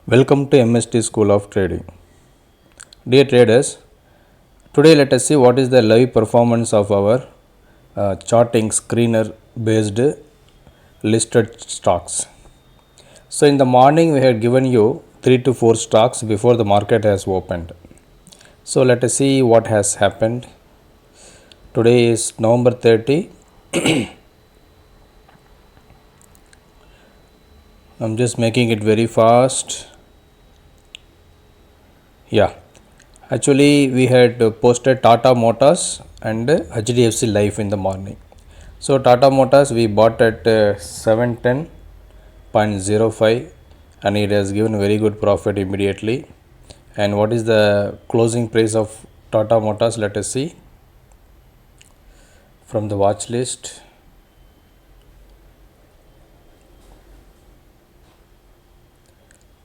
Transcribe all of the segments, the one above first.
Welcome to MST School of Trading. Dear traders, today let us see what is the live performance of our charting screener based listed stocks. So in the morning we had given you 3 to 4 stocks before the market has opened. So let us see what has happened. Today is November 30. I'm just making it very fast. Yeah, actually we had posted Tata Motors and HDFC Life in the morning. So Tata Motors we bought at 710.05 and it has given very good profit immediately. And what is the closing price of Tata Motors? Let us see from the watch list.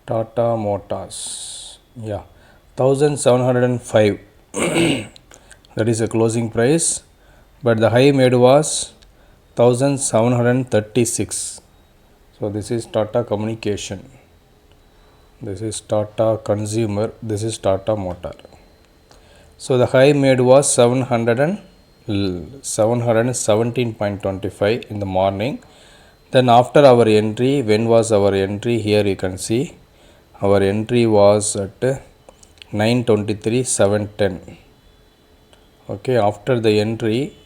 Tata Motors, yeah, 1705 that is a closing price, but the high made was 1736. So this is Tata Communication, this is Tata Consumer, this is Tata Motor. So the high made was 717.25 in the morning. Then after our entry, when was our entry? Here you can see our entry was at 923.710. Okay, after the entry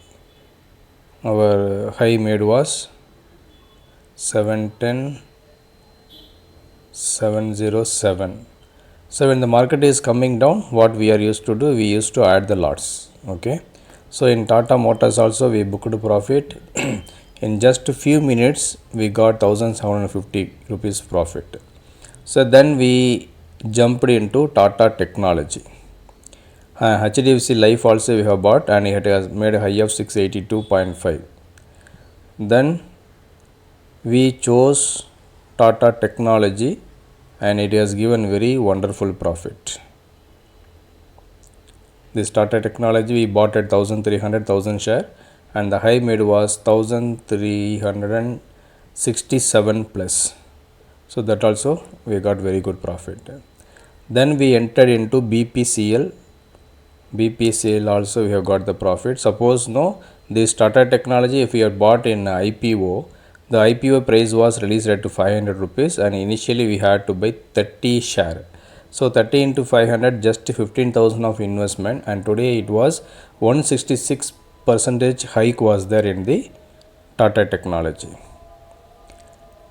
our high made was 710.707. So when the market is coming down, what we are used to do, we used to add the lots. Okay, so in Tata Motors also we booked profit. In just a few minutes we got 1750 rupees profit. So then we jumped into Tata Technology. HDFC Life also we have bought and it has made a high of 682.5. Then we chose Tata Technology and it has given very wonderful profit. This Tata Technology we bought at 1300,000 share and the high made was 1367 plus. So that also we got very good profit. Then we entered into BPCL. BPCL also we have got the profit. Suppose this Tata Technology, if we had bought in IPO, the IPO price was released at 500 rupees and initially we had to buy 30 share. So 30 into 500 just 15,000 of investment, and today it was 166% hike was there in the Tata Technology.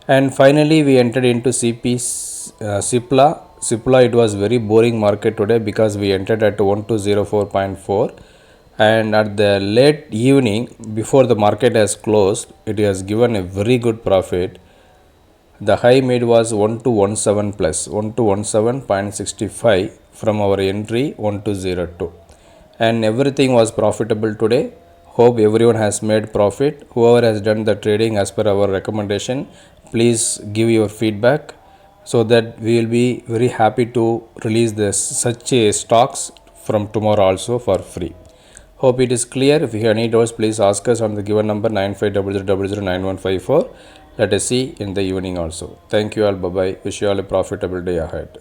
And finally we entered into Cipla. Cipla, it was very boring market today because we entered at 1204.4 and at the late evening before the market has closed, it has given a very good profit. The high made was 1217 plus 1217.65 from our entry 1202, and everything was profitable today. Hope everyone has made profit. Whoever has done the trading as per our recommendation, please give your feedback so that we will be very happy to release such stocks from tomorrow also for free. Hope it is clear. If you have any doubts, please ask us on the given number 9500009154. Let us see in the evening also. Thank you all. Bye bye. Wish you all a profitable day ahead.